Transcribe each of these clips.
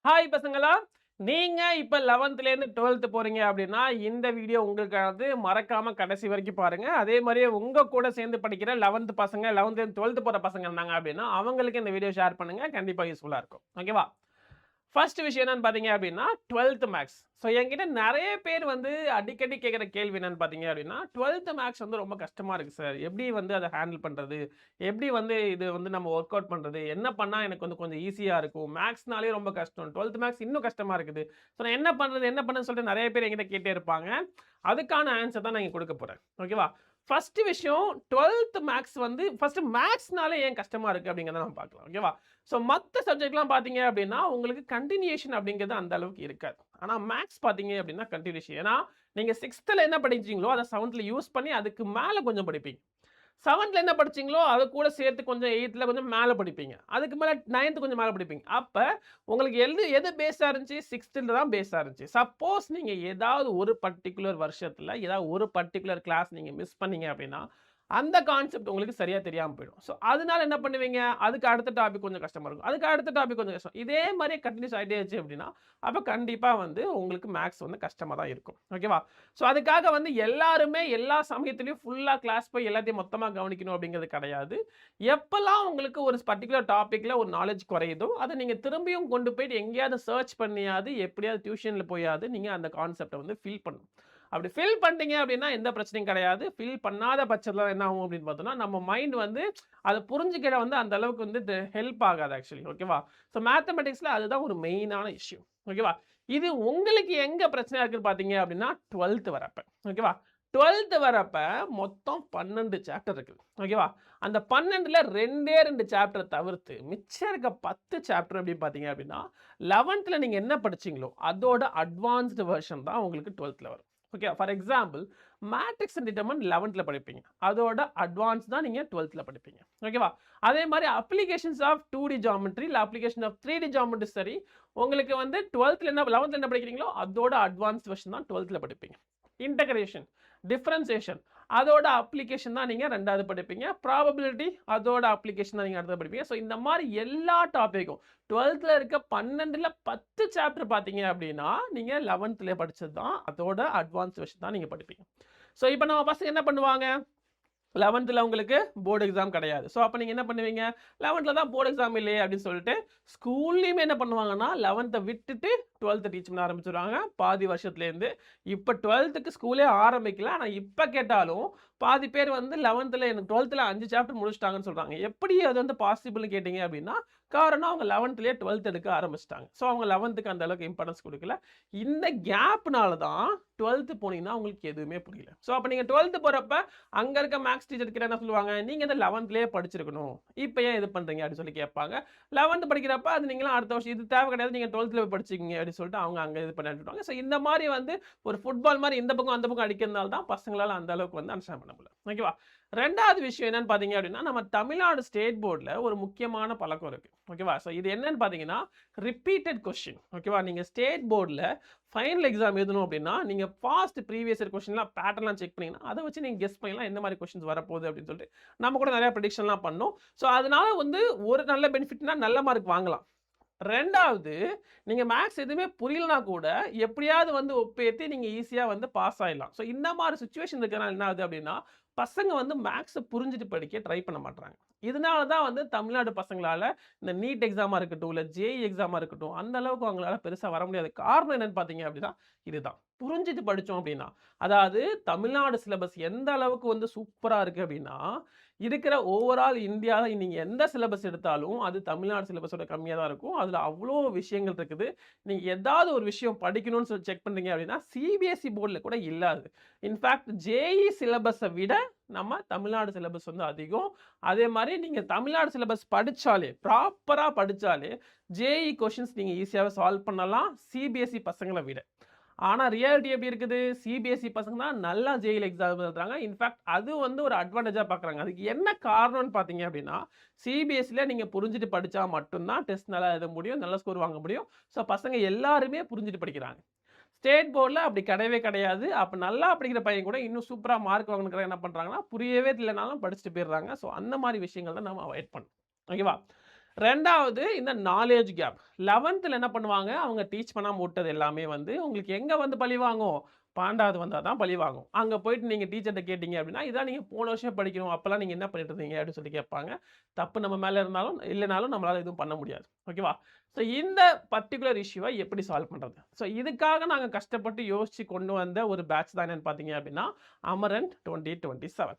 Hi பசங்களா! நீங்க இப்ப 11லேருந்து 12த் போறீங்க அப்டின்னா, இந்த வீடியோ உங்களுக்கானது. மறக்காம கடைசி வரைக்கும் பாருங்க. அதே மாரியே உங்க கூட சேர்ந்து படிக்கிற 11த் பசங்க, 11லேருந்து 12த் போற பசங்க இருந்தாங்க அப்டின்னா, அவங்களுக்கு இந்த வீடியோ ஷேர் பண்ணுங்க. கண்டிப்பா யூஸ்ஃபுல்லா இருக்கும். ஓகேவா? ஃபர்ஸ்ட் விஷயம் என்னன்னு பார்த்தீங்க அப்டின்னா, 12த் மேத்ஸ். ஸோ என்கிட்ட நெறைய பேர் வந்து அடிக்கடி கேட்கிற கேள்வி என்னன்னு பார்த்தீங்க அப்டின்னா, 12த் மேத்ஸ் வந்து ரொம்ப கஷ்டமா இருக்கு சார். எப்டி வந்து அத ஹேண்டில் பண்றது? எப்டி வந்து இது வந்து நம்ம வொர்க் அவுட் பண்றது? என்ன பண்ணா எனக்கு வந்து கொஞ்சம் ஈஸியா இருக்கும்? மேத்ஸ்னாலே ரொம்ப கஷ்டம். 12த் மேத்ஸ் இன்னும் கஷ்டமா இருக்குது. ஸோ நான் என்ன பண்றது? என்ன பண்ணேன்னு சொல்லிட்டு நெறைய பேர் என்கிட்ட கேட்டே இருப்பாங்க. அதுக்கான ஆன்ஸர் தான் நான் இங்க குடுக்க போறேன். ஓகேவா? ஃபர்ஸ்ட் விஷயம் 12த் மேத்ஸ் வந்து ஃபர்ஸ்ட் மேத்ஸ்னாலே ஏன் கஷ்டமா இருக்கு அப்டிங்கிறத நம்ம பார்க்கலாம். ஓகேவா? ஸோ மத்த சப்ஜெக்ட்லாம் பார்த்தீங்க அப்டின்னா, உங்களுக்கு கன்டினியூஷன் அப்டிங்கிறது அந்த அளவுக்கு இருக்காது. ஆனா மேத்ஸ் பார்த்தீங்க அப்டின்னா கன்டினியூஷன். ஏன்னா, நீங்க 6த்ல என்ன படிச்சீங்களோ, அத 7த்ல யூஸ் பண்ணி அதுக்கு மேல கொஞ்சம் படிப்பீங்க. 7த்ல என்ன படிச்சீங்களோ, அது கூட சேர்த்து கொஞ்சம் 8த்ல கொஞ்சம் மேல படிப்பீங்க. அதுக்கு மேல 9த் கொஞ்சம் மேல படிப்பீங்க. அப்ப உங்களுக்கு எது பேஸா இருந்துச்சு? 6த்ல தான் பேஸா இருந்துச்சு. சப்போஸ் நீங்க ஏதாவது ஒரு பர்ட்டிகுலர் வருஷத்துல, ஏதாவது ஒரு பர்ட்டிகுலர் கிளாஸ் நீங்க மிஸ் பண்ணீங்க அப்டின்னா, அந்த கான்செப்ட் உங்களுக்கு சரியா தெரியாம போயிடும். ஸோ அதனால என்ன பண்ணுவீங்க? அதுக்கு அடுத்த டாபிக் கொஞ்சம் கஷ்டமா இருக்கும். அதுக்கு அடுத்த டாபிக் கொஞ்சம் கஷ்டம். இதே மாரியே கன்டினியூஸ் ஆயிட்டே இருந்துச்சு அப்டின்னா, அப்ப கண்டிப்பா வந்து உங்களுக்கு மேத்ஸ் வந்து கஷ்டமா தான் இருக்கும். ஓகேவா? ஸோ அதுக்காக வந்து எல்லாருமே எல்லா சமயத்திலயும் ஃபுல்லா கிளாஸ் போய் எல்லாத்தையும் மொத்தமா கவனிக்கணும் அப்படிங்கிறது கிடையாது. எப்பல்லாம் உங்களுக்கு ஒரு பர்ட்டிகுலர் டாபிக்ல ஒரு நாலேட்ஜ் குறையுதோ, அத நீங்க திரும்பியும் கொண்டு போயிட்டு எங்கேயாவது சர்ச் பண்ணியாவது, எப்படியாவது டியூஷன்ல போயாவது நீங்க அந்த கான்செப்ட்ட வந்து ஃபில் பண்ணணும். அப்படி ஃபில் பண்ணிட்டீங்க அப்படின்னா எந்த பிரச்சனையும் கிடையாது. ஃபில் பண்ணாத பட்சத்தில என்ன ஆகும் அப்படின்னு பார்த்தோம்னா, நம்ம மைண்ட் வந்து அத புரிஞ்சுக்கிட வந்து அந்த அளவுக்கு வந்து ஹெல்ப் ஆகாது ஆக்சுவலி. ஓகேவா? ஸோ மேத்தமேட்டிக்ஸ்ல அதுதான் ஒரு மெயினான இஷ்யூ. ஓகேவா? இது உங்களுக்கு எங்க பிரச்சனையா இருக்குன்னு பார்த்தீங்க அப்படின்னா, 12த் வரப்ப. ஓகேவா? 12த் வரப்ப மொத்தம் 12 சாப்டர் இருக்குது. ஓகேவா? அந்த 12ல 2டே 2 சாப்டர் தவிர்த்து, மிச்சம் இருக்க 10 சாப்டர் எப்படின்னு பார்த்தீங்க அப்படின்னா, 11த்ல நீங்க என்ன படிச்சீங்களோ, அதோட அட்வான்ஸ்டு வெர்ஷன் தான் உங்களுக்கு 12த்ல வரும். Okay. For example matrix and determinant 11த்ல படிப்பீங்க. அதோட அட்வான்ஸ் தான் நீங்க 12த்ல படிப்பீங்க. ஓகேவா? அதே மாரி அப்ளிகேஷன்ஸ் ஆஃப் 2டி ஜியோமெட்ரி இல்ல அப்ளிகேஷன் ஆஃப் 3டி ஜியோமெட்ரி சரி, உங்களுக்கு வந்து 11த்ல என்ன படிக்கிறீங்களோ, அதோட அட்வான்ஸ்ட் வெர்ஷன் தான் 12த்ல படிப்பீங்க. இன்டகிரேஷன், டிஃபரன்சியேஷன் அதோட அப்ளிகேஷன் தான் நீங்க 2வது படிப்பீங்க. ப்ராபபிலிட்டி அதோட அப்ளிகேஷன் தான் நீங்க அடுத்தது படிப்பீங்க. ஸோ இந்த மாரி எல்லா டாபிக்கும் 12த்ல இருக்க 12ல 10 சாப்டர் பார்த்தீங்க அப்படின்னா, நீங்க 11த்ல படிச்சது தான் அதோட அட்வான்ஸ்ட் வெர்ஷன் தான் நீங்க படிப்பீங்க. ஸோ இப்ப நம்ம பசங்க என்ன பண்ணுவாங்க? 11த்ல உங்களுக்கு போர்ட் எக்ஸாம் கிடையாது. ஸோ அப்ப நீங்க என்ன பண்ணுவீங்க? 11த்ல தான் போர்ட் எக்ஸாம் இல்லையே அப்படின்னு சொல்லிட்டு, ஸ்கூல்லயுமே என்ன பண்ணுவாங்கன்னா, 11த்த விட்டுட்டு 12த்த டீச் பண்ண ஆரம்பிச்சுருவாங்க. பாதி வருஷத்துலேருந்து. இப்ப 12த்துக்கு ஸ்கூலே ஆரம்பிக்கல. ஆனா இப்ப கேட்டாலும், பாதி பேர் வந்து 11த்ல எனக்கு 12த்ல 5 சாப்டர் முடிச்சுட்டாங்கன்னு சொல்றாங்க. எப்படி அது வந்து பாசிபிள்னு கேட்டீங்க அப்படின்னா, காரணம் அவங்க 11த்லயே 12த் எடுக்க ஆரம்பிச்சுட்டாங்க. ஸோ அவங்க 11த்துக்கு அந்த அளவுக்கு இம்பார்ட்டன்ஸ் குடுக்கல. இந்த கேப்னால தான் 12த் போனீங்கன்னா உங்களுக்கு எதுவுமே புரியல. ஸோ அப்ப நீங்க 12த் போறப்ப அங்க இருக்க மேத்ஸ் டீச்சர் கிட்ட என்ன சொல்லுவாங்க, "நீங்க இந்த 11த்லயே படிச்சிருக்கணும். இப்ப ஏன் இது பண்றீங்க?" அப்படின்னு சொல்லி கேட்பாங்க. 11த் படிக்கிறப்ப அது நீங்கலாம் அடுத்த வருஷம் இது தேவை கிடையாது. நீங்க 12த்ல போய் படிச்சுக்கங்க அப்படின்னு சொல்லிட்டு அவங்க அங்க இது பண்ணி அனுப்பிடுவாங்க. ஸோ இந்த மாரி வந்து ஒரு ஃபுட்பால் மாரி இந்த பக்கம் அந்த பக்கம் அடிக்கிறதுனால தான் பசங்களால அந்த அளவுக்கு வந்து அண்டர்ஸ்டாண்ட் பண்ண முடியல. ஓகேவா? 2வது விஷயம் என்னன்னு பார்த்தீங்க அப்படின்னா, நம்ம தமிழ்நாடு ஸ்டேட் போர்ட்ல ஒரு முக்கியமான பழக்கம் இருக்கு. ஓகேவா? ஸோ இது என்னன்னு பார்த்தீங்கன்னா, ரிப்பீட்டட் கொஸ்டின். ஓகேவா? நீங்க ஸ்டேட் போர்ட்ல ஃபைனல் எக்ஸாம் எழுதணும் அப்படின்னா, நீங்க பாஸ்ட் ப்ரீவியஸ் இயர் கொஸ்டின்லாம் பேட்டர்ன்லாம் செக் பண்ணீங்கன்னா, அத வச்சு நீங்க கெஸ் பண்ணிடலாம் எந்த மாரி கொஸ்டின்ஸ் வரப்போகுது அப்படின்னு சொல்லிட்டு, நம்ம கூட நெறைய ப்ரெடிக்ஷன்லாம் பண்ணோம். ஸோ அதனால வந்து ஒரு நல்ல பெனிஃபிட்னா நல்ல மார்க் வாங்கலாம். 2வது நீங்க மேத்ஸ் எதுவுமே புரியலனா கூட, எப்படியாவது வந்து ஒப்பேத்தி நீங்க ஈஸியா வந்து பாஸ் ஆயிடலாம். ஸோ இந்த மாரி சிச்சுவேஷன் இருக்கனால என்ன ஆகுது அப்படின்னா, பசங்க வந்து மேத்ஸ புரிஞ்சுட்டு படிக்க ட்ரை பண்ண மாட்றாங்க. இதனால தான் வந்து தமிழ்நாடு பசங்களால இந்த நீட் எக்ஸாமா இருக்கட்டும், இல்ல ஜேஇ எக்ஸாமா இருக்கட்டும், அந்த அளவுக்கு அவங்களால பெருசா வர முடியாது. காரணம் என்னன்னு பார்த்தீங்க அப்படின்னா, இதுதான். புரிஞ்சுட்டு படிச்சோம் அப்படின்னா, அதாவது தமிழ்நாடு சிலபஸ் எந்த அளவுக்கு வந்து சூப்பரா இருக்கு அப்படின்னா, இருக்கிற ஓவரால் இந்தியால நீங்க எந்த சிலபஸ் எடுத்தாலும், அது தமிழ்நாடு சிலபஸோட கம்மியா தான் இருக்கும். அதுல அவ்ளோ விஷயங்கள் இருக்குது. நீங்க ஏதாவது ஒரு விஷயம் படிக்கணும்னு சொல்லி செக் பண்றீங்க அப்படின்னா, சிபிஎஸ்இ போர்ட்ல கூட இல்ல அது. இன்ஃபாக்ட் ஜேஇ சிலபஸ விட நம்ம தமிழ்நாடு சிலபஸ் வந்து அதிகம். அதே மாரி நீங்க தமிழ்நாடு சிலபஸ் படிச்சாலே, ப்ராப்பரா படிச்சாலே, ஜேஇ கொஸ்டின்ஸ் நீங்க ஈஸியாவே சால்வ் பண்ணலாம், சிபிஎஸ்இ பசங்கள விட. ஆனா ரியாலிட்டி எப்படி இருக்குது? சிபிஎஸ்இ பசங்க தான் நல்லா ஜேஇல எக்ஸாம் எழுதுறாங்க. இன்ஃபாக்ட் அது வந்து ஒரு அட்வான்டேஜா பார்க்குறாங்க. அதுக்கு என்ன காரணம்னு பார்த்தீங்க அப்படின்னா, சிபிஎஸ்இல நீங்க புரிஞ்சுட்டு படிச்சா மட்டும் தான் டெஸ்ட் நல்லா எழுத முடியும். நல்ல ஸ்கோர் வாங்க முடியும். ஸோ பசங்க எல்லாருமே புரிஞ்சுட்டு படிக்கிறாங்க. ஸ்டேட் போர்ட்ல அப்படி கிடையவே கிடையாது. அப்ப நல்லா படிக்கிற பையன் கூட இன்னும் சூப்பரா மார்க் வாங்கணும்ன்றதுக்காக என்ன பண்றாங்கன்னா, புரியவே இல்லனாலும் படிச்சுட்டு போயிடுறாங்க. ஸோ அந்த மாரி விஷயங்கள் தான் நம்ம அவாய்ட் பண்ணணும். ஓகேவா? 2வது இந்த நாலேட்ஜ் கேப். 11ல என்ன பண்ணுவாங்க, அவங்க டீச் பண்ணாம விட்டது எல்லாமே வந்து உங்களுக்கு எங்க வந்து பழி வாங்கும்? 12வது வந்தா தான் பழி வாங்கும். அங்க போயிட்டு நீங்க டீச்சர்ட்ட கேட்டீங்க அப்படின்னா, "இதான் நீங்க போன வருஷமே படிக்கணும். அப்பலாம் நீங்க என்ன பண்ணிட்டு இருந்தீங்க?" அப்படின்னு சொல்லி கேட்பாங்க. தப்பு நம்ம மேல இருந்தாலும், இல்லனாலும் நம்மளால எதுவும் பண்ண முடியாது. ஓகேவா? ஸோ இந்த பர்ட்டிகுலர் இஷ்யூவ எப்படி சால்வ் பண்றது? ஸோ இதுக்காக நாங்க கஷ்டப்பட்டு யோசிச்சு கொண்டு வந்த ஒரு பேட்ச் தான் என்னன்னு பார்த்தீங்க அப்படின்னா, அமரன் 2027.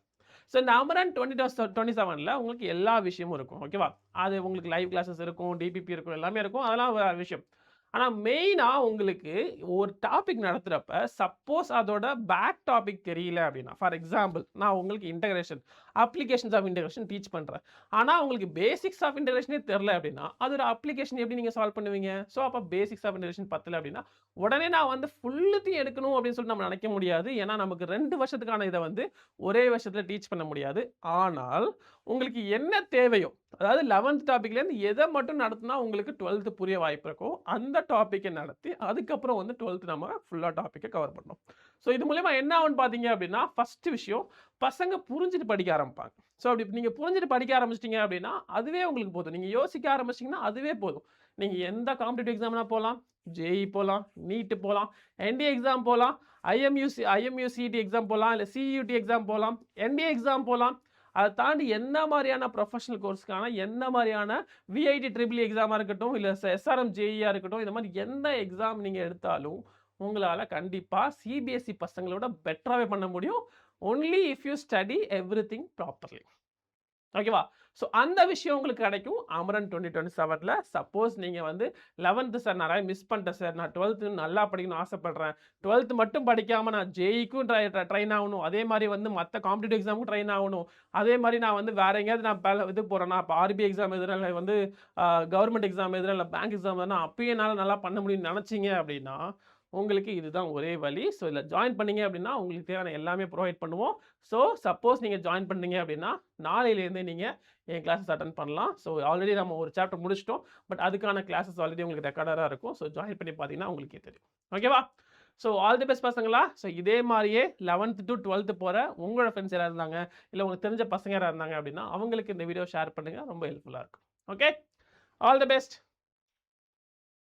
ஸோ இந்த அமரன் 2027ல உங்களுக்கு எல்லா விஷயமும் இருக்கும். ஓகேவா? அது உங்களுக்கு லைவ் கிளாஸஸ் இருக்கும், டிபிபி இருக்கும், எல்லாமே இருக்கும். அதெல்லாம் வேற விஷயம். ஆனா மெயினா உங்களுக்கு ஒரு டாபிக் நடத்துறப்ப, சப்போஸ் அதோட பேக் டாபிக் தெரியல அப்படின்னா, ஃபார் எக்ஸாம்பிள் நான் உங்களுக்கு integration, applications of integration teach பண்றேன். ஆனா உங்களுக்கு பேசிக்ஸ் ஆஃப் இன்டகிரேஷனே தெரியல அப்படின்னா, அதோட அப்ளிகேஷன் எப்படி நீங்க சால்வ் பண்ணுவீங்க? ஸோ அப்ப பேசிக்ஸ் ஆஃப் இன்டகிரேஷன் பத்தல அப்படின்னா, உடனே நான் வந்து ஃபுல்லுத்தையும் எடுக்கணும் அப்படின்னு சொல்லி நம்ம நினைக்க முடியாது. ஏன்னா நமக்கு 2 வருஷத்துக்கான இத வந்து ஒரே வருஷத்துல டீச் பண்ண முடியாது. ஆனால் உங்களுக்கு என்ன தேவையோ, அதாவது 11த் டாபிக்லேருந்து எத மட்டும் நடத்துனா உங்களுக்கு 12த் புரிய வாய்ப்பு இருக்கோ, அந்த டாபிக்க நடத்தி, அதுக்கப்புறம் வந்து 12த் நம்ம ஃபுல்லா டாபிக்க கவர் பண்ணணும். ஸோ இது மூலியமா என்ன ஆகும்னு பார்த்தீங்க அப்படின்னா, ஃபர்ஸ்ட் விஷயம் பசங்க புரிஞ்சுட்டு படிக்க ஆரம்பிப்பாங்க. ஸோ அப்படி நீங்க புரிஞ்சுட்டு படிக்க ஆரம்பிச்சிட்டீங்க அப்படின்னா, அதுவே உங்களுக்கு போதும். நீங்க யோசிக்க ஆரம்பிச்சிட்டீங்கன்னா, அதுவே போதும். நீங்க எந்த காம்படிட்டிவ் எக்ஸாம்னா போலாம், ஜேஇ போலாம், நீட் போலாம், என்டிஏ எக்ஸாம் போலாம், ஐஎம்யூ சிஇடி எக்ஸாம் போலாம், இல்ல சிஇயூடி எக்ஸாம் போலாம், என்டிஏ எக்ஸாம் போலாம். அத தாண்டி என்ன மாரியான ப்ரொஃபஷனல் கோர்ஸ்க்கான என்ன மாரியான விஐடி ட்ரிபிள் எக்ஸாமா இருக்கட்டும், இல்ல எஸ்ஆர்எம் ஜேஇஆ இருக்கட்டும், இந்த மாரி எந்த எக்ஸாம் நீங்க எடுத்தாலும், உங்களால கண்டிப்பா சிபிஎஸ்இ பசங்களோட பெட்டராவே பண்ண முடியும். Only if you study everything properly. ஓகேவா? ஸோ அந்த விஷயம் உங்களுக்கு கிடைக்கும் அமரன் 2027ல. சப்போஸ் நீங்க வந்து 11த் சார் நான் நெறைய மிஸ் பண்ணிட்டேன் சார். நான் 12த் நல்லா படிக்கணும்னு ஆசைப்படுறேன். 12த் மட்டும் படிக்காம நான் ஜேஇக்கும் ட்ரெயின் ஆகணும். அதே மாரி வந்து மத்த காம்படிட்டிவ் எக்ஸாமுக்கும் ட்ரெயின் ஆகணும். அதே மாரி நான் வந்து வேற எங்கேயாவது நான் இதுக்கு போறேன்னா, இப்ப ஆர்பி எக்ஸாம் எழுதுறேன், இல்ல வந்து கவர்ன்மென்ட் எக்ஸாம் எழுதுறேன், இல்ல பேங்க் எக்ஸாம் எழுதுறேன்னா, அப்பயும் என்னால நல்லா பண்ண முடியும்னு நெனச்சீங்க அப்படின்னா, உங்களுக்கு இதுதான் ஒரே வழி. ஸோ இதுல ஜாயின் பண்ணீங்க அப்படின்னா, உங்களுக்கு தேவையான எல்லாமே ப்ரொவைட் பண்ணுவோம். ஸோ சப்போஸ் நீங்க ஜாயின் பண்ணீங்க அப்படின்னா, நாளையிலேருந்தே நீங்க என் கிளாஸஸ் அட்டெண்ட் பண்ணலாம். ஸோ ஆல்ரெடி நம்ம ஒரு சாப்டர் முடிச்சுட்டோம். பட் அதுக்கான கிளாஸஸ் ஆல்ரெடி உங்களுக்கு ரெக்கார்டரா இருக்கும். ஸோ ஜாயின் பண்ணி பார்த்தீங்கன்னா உங்களுக்கே தெரியும். ஓகேவா? ஸோ ஆல் தி பெஸ்ட் பசங்களா. ஸோ இதே மாரியே 11த் டூ 12த் போற உங்களோட ஃப்ரெண்ட்ஸ் யாராவது இருந்தாங்க, இல்ல உங்களுக்கு தெரிஞ்ச பசங்க யாராவது இருந்தாங்க அப்படின்னா, அவங்களுக்கு இந்த வீடியோ ஷேர் பண்ணுங்க. ரொம்ப ஹெல்ப்ஃபுல்லா இருக்கும். ஓகே? All the best.